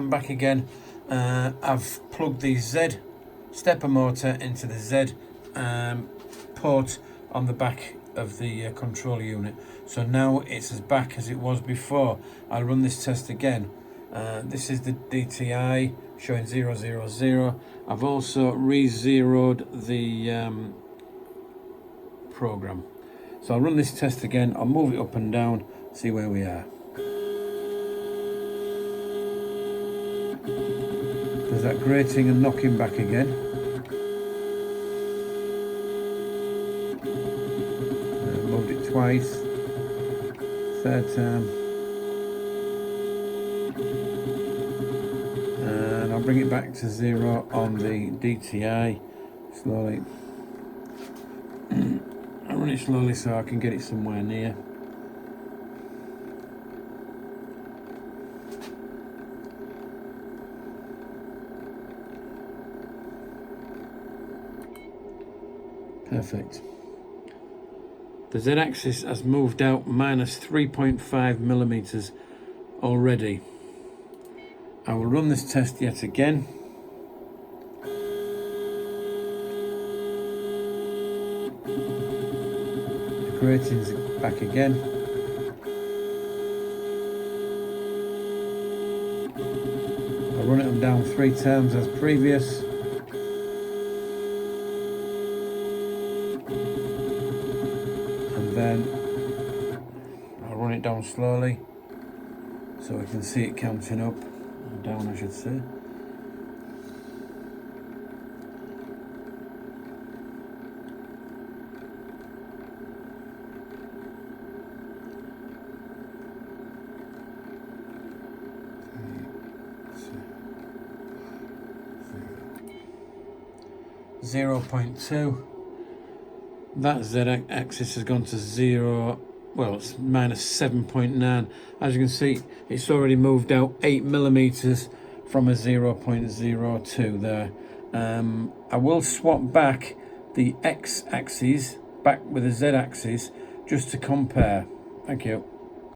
I'm back again. I've plugged the Z stepper motor into the Z port on the back of the control unit. So now it's as back as it was before. I'll run this test again. This is the DTI showing 000. I've also re-zeroed the program. So I'll run this test again. I'll move it up and down, see where we are. There's that grating and knocking back again. Moved it twice. Third time. And I'll bring it back to 0 on the DTI slowly. I'll run it slowly so I can get it somewhere near. Perfect. The Z-axis has moved out minus 3.5 millimeters already. I will run this test yet again. The grating's back again. I'll run it down 3 times as previous. Then I'll run it down slowly so we can see it counting up and down, I should say. .2. That Z-axis has gone to 0, well, it's minus 7.9. As you can see, it's already moved out 8 millimeters from a 0.02 there. I will swap back the X-axis back with the Z-axis just to compare. Thank you.